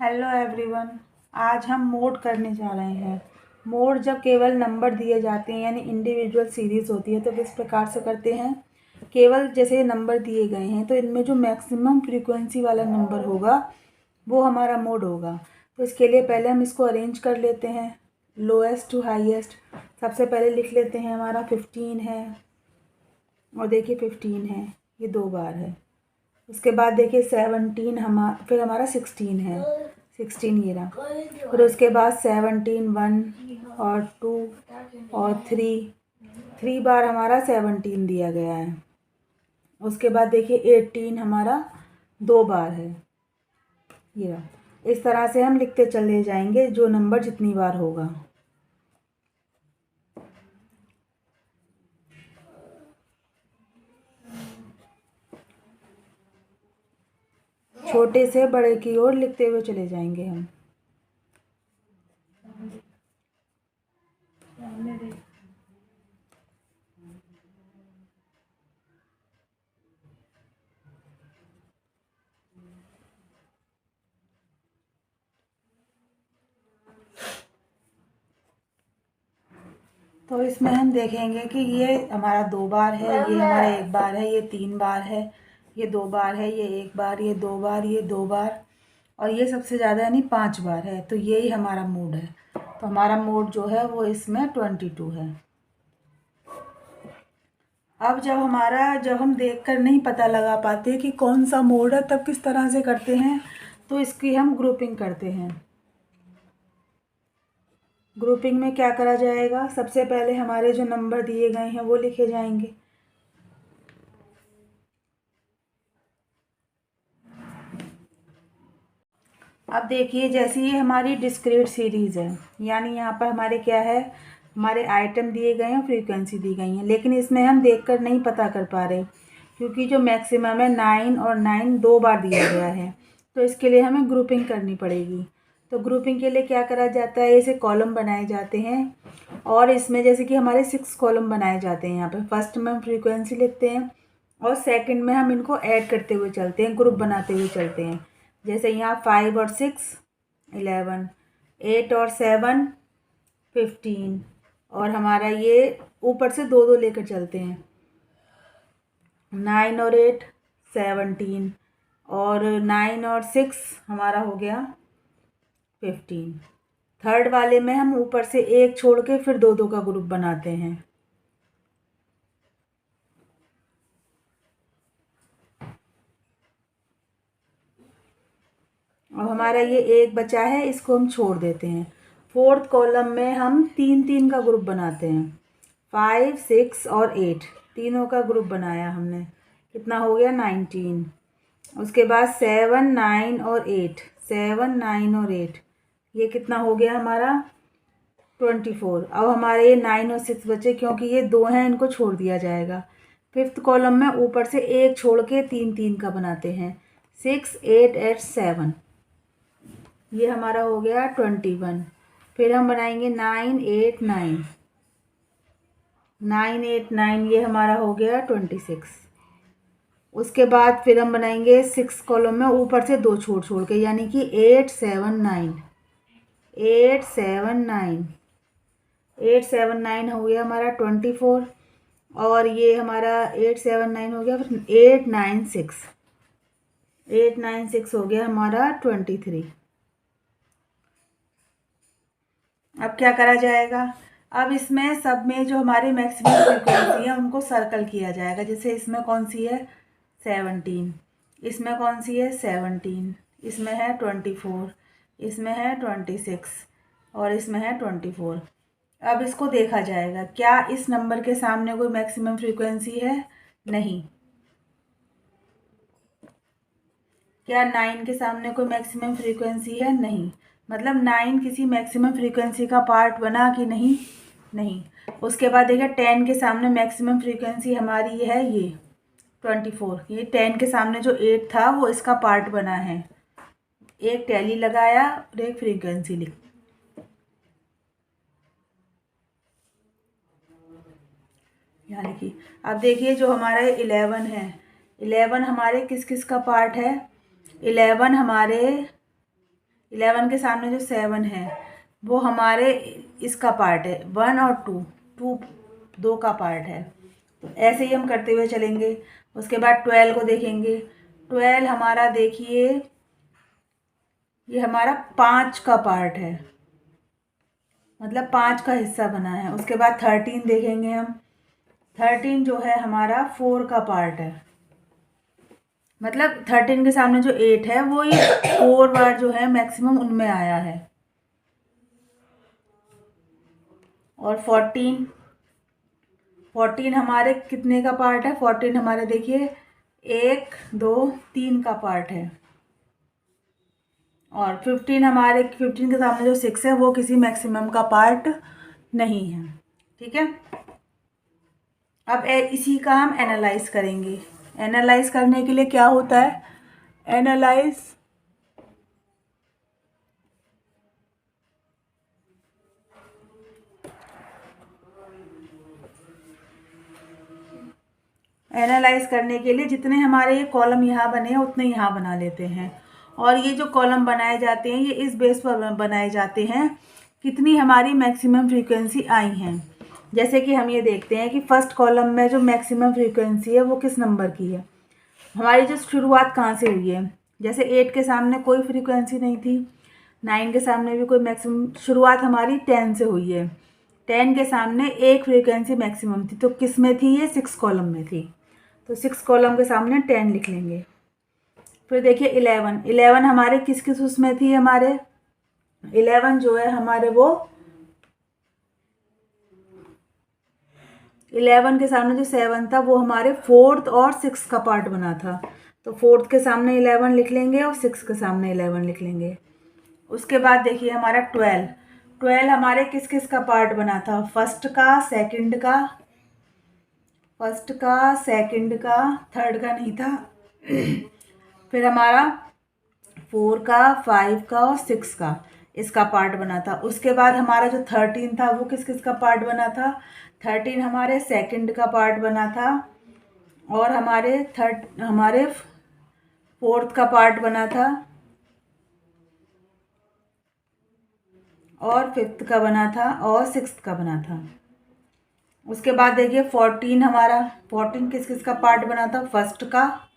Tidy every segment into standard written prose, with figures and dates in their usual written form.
Hello everyone. आज हम mode करने जा रहे हैं। मोड जब केवल नंबर दिए जाते हैं यानी इंडिविजुअल सीरीज़ होती है तो किस प्रकार से करते हैं। केवल जैसे नंबर दिए गए हैं तो इनमें जो मैक्सिमम फ्रीक्वेंसी वाला नंबर होगा वो हमारा मोड होगा। तो इसके लिए पहले हम इसको अरेंज कर लेते हैं लोएस्ट टू हाईएस्ट। सबसे पहले लिख लेते हैं हमारा 15 है और देखिए 15 है, ये 2 बार है। उसके बाद देखिए 17 फिर हमारा 16 है, 16 ये रहा। फिर उसके बाद 17 1 और 2 और 3 बार हमारा 17 दिया गया है। उसके बाद देखिए 18 हमारा 2 बार है, ये रहा। इस तरह से हम लिखते चले जाएंगे जो नंबर जितनी बार होगा। छोटे से बड़े की ओर लिखते हुए चले जाएंगे हम। तो इसमें हम देखेंगे कि ये हमारा 2 बार है, ये हमारा 1 बार है, ये 3 बार है, ये 2 बार है, ये 1 बार, ये 2 बार, ये 2 बार और ये सबसे ज़्यादा यानी 5 बार है। तो यही हमारा मोड है। तो हमारा मोड जो है वो इसमें 22 है। अब जब हम देखकर नहीं पता लगा पाते कि कौन सा मोड है तब किस तरह से करते हैं, तो इसकी हम ग्रुपिंग करते हैं। ग्रुपिंग में क्या करा जाएगा, सबसे पहले हमारे जो नंबर दिए गए हैं वो लिखे जाएंगे। अब देखिए जैसे ये हमारी डिस्क्रीट सीरीज़ है, यानी यहाँ पर हमारे क्या है, हमारे आइटम दिए गए हैं, फ्रीक्वेंसी दी गई है, लेकिन इसमें हम देखकर नहीं पता कर पा रहे क्योंकि जो मैक्सिमम है 9 और 9 2 बार दिया गया है। तो इसके लिए हमें ग्रुपिंग करनी पड़ेगी। तो ग्रुपिंग के लिए क्या करा जाता है, ऐसे कॉलम बनाए जाते हैं और इसमें जैसे कि हमारे 6 कॉलम बनाए जाते हैं। यहाँ पर फर्स्ट में हम फ्रीक्वेंसी लिखते हैं और सेकंड में हम इनको ऐड करते हुए चलते हैं, ग्रुप बनाते हुए चलते हैं। जैसे यहाँ 5 और 6 11, 8 और 7 15 और हमारा ये ऊपर से 2 2 लेकर चलते हैं। 9 और 8 17 और 9 और 6 हमारा हो गया 15। थर्ड वाले में हम ऊपर से एक छोड़ के फिर 2 2 का ग्रुप बनाते हैं। अब हमारा ये एक बचा है, इसको हम छोड़ देते हैं। फोर्थ कॉलम में हम 3 3 का ग्रुप बनाते हैं। 5 6 और 8 तीनों का ग्रुप बनाया हमने, कितना हो गया 19। उसके बाद 7 9 और 8 7 9 और 8 ये कितना हो गया हमारा 24। अब हमारे ये 9 और 6 बचे, क्योंकि ये 2 हैं इनको छोड़ दिया जाएगा। फिफ्थ कॉलम में ऊपर से एक छोड़ के 3 3 का बनाते हैं। 6 8 8 7 ये हमारा हो गया 21। फिर हम बनाएंगे 9 8 9 9 8 9 ये हमारा हो गया 26। उसके बाद फिर हम बनाएंगे 6 कॉलम में ऊपर से 2 छोड़ छोड़ के, यानी कि 8 7 9 8 7 9 8 7 9 हो गया हमारा 24 और ये हमारा 8 7 9 हो गया। फिर 8 9 6 8 9 6 हो गया हमारा 23। अब क्या करा जाएगा, अब इसमें सब में जो हमारी मैक्सिमम फ्रीक्वेंसी है उनको सर्कल किया जाएगा। जैसे इसमें कौन सी है 17, इसमें कौन सी है 17, इसमें है 24, इसमें है 26 और इसमें है 24। अब इसको देखा जाएगा क्या इस नंबर के सामने कोई मैक्सिमम फ्रीक्वेंसी है, नहीं। क्या 9 के सामने कोई मैक्सिमम फ्रीक्वेंसी है, नहीं। मतलब 9 किसी मैक्सिमम फ्रीक्वेंसी का पार्ट बना कि नहीं, नहीं। उसके बाद देखिए 10 के सामने मैक्सिमम फ्रीक्वेंसी हमारी है ये 24। ये 10 के सामने जो 8 था वो इसका पार्ट बना है। एक टैली लगाया और एक फ्रीक्वेंसी लिख, यहाँ लिखी। अब देखिए जो हमारा 11 है, 11 हमारे किस किस का पार्ट है, 11 हमारे 11 के सामने जो 7 है वो हमारे इसका पार्ट है, 1 और 2 दो का पार्ट है। तो ऐसे ही हम करते हुए चलेंगे। उसके बाद 12 को देखेंगे। 12 हमारा देखिए ये हमारा 5 का पार्ट है, मतलब 5 का हिस्सा बना है। उसके बाद 13 देखेंगे हम। 13 जो है हमारा 4 का पार्ट है, मतलब 13 के सामने जो 8 है वो ये 4 बार जो है मैक्सिमम उनमें आया है। और 14 हमारे कितने का पार्ट है? 14 हमारे देखिए 1 2 3 का पार्ट है। और 15 के सामने जो 6 है वो किसी मैक्सिमम का पार्ट नहीं है। ठीक है, अब इसी का हम एनालाइज करेंगे। एनालाइज करने के लिए क्या होता है? एनालाइज करने के लिए जितने हमारे ये कॉलम यहाँ बने हैं उतने यहाँ बना लेते हैं। और ये जो कॉलम बनाए जाते हैं ये इस बेस पर बनाए जाते हैं कितनी हमारी मैक्सिमम फ्रीक्वेंसी आई हैं। जैसे कि हम ये देखते हैं कि फर्स्ट कॉलम में जो मैक्सिमम फ्रीक्वेंसी है वो किस नंबर की है, हमारी जो शुरुआत कहाँ से हुई है। जैसे 8 के सामने कोई फ्रीक्वेंसी नहीं थी, 9 के सामने भी कोई मैक्सिमम, शुरुआत हमारी 10 से हुई है। 10 के सामने एक फ्रीक्वेंसी मैक्सिमम थी, तो किस में थी? ये 6 कॉलम में थी। तो 6 कॉलम के सामने 10 लिख लेंगे। फिर देखिए 11 हमारे किस किस उसमें थी? हमारे 11 जो है हमारे वो 11 के सामने जो 7 था वो हमारे 4th और 6th का पार्ट बना था। तो 4th के सामने 11 लिख लेंगे और 6th के सामने 11 लिख लेंगे। उसके बाद देखिए हमारा 12 हमारे किस किस का पार्ट बना था? फर्स्ट का, सेकंड का, थर्ड का नहीं था। फिर हमारा 4 का, 5 का और 6 का इसका पार्ट बना था। उसके बाद हमारा जो 13 था वो किस किस का पार्ट बना था? 13 हमारे सेकंड का पार्ट बना था, और हमारे 4th का पार्ट बना था, और 5th का बना था, और 6th का बना था। उसके बाद देखिए 14 किस किस का पार्ट बना था? फर्स्ट का,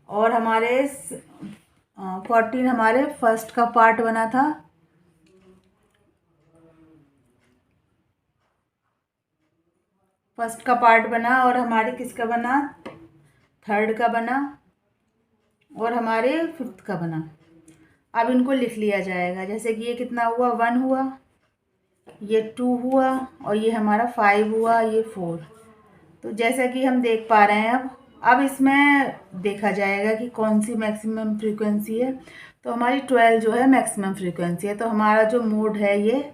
और 14 हमारे फर्स्ट का पार्ट बना था, फर्स्ट का पार्ट बना, और हमारे किसका बना? थर्ड का बना, और हमारे 5th का बना। अब इनको लिख लिया जाएगा। जैसे कि ये कितना हुआ? 1 हुआ, ये 2 हुआ, और ये हमारा 5 हुआ, ये 4। तो जैसा कि हम देख पा रहे हैं अब इसमें देखा जाएगा कि कौन सी मैक्सिमम फ्रीक्वेंसी है। तो हमारी 12 जो है मैक्सिमम फ्रीक्वेंसी है, तो हमारा जो मोड है ये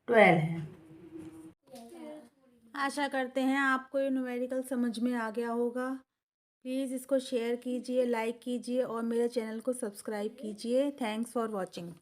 12 है। आशा करते हैं आपको ये न्यूमेरिकल समझ में आ गया होगा। प्लीज़ इसको शेयर कीजिए, लाइक कीजिए और मेरे चैनल को सब्सक्राइब कीजिए। Thanks for watching.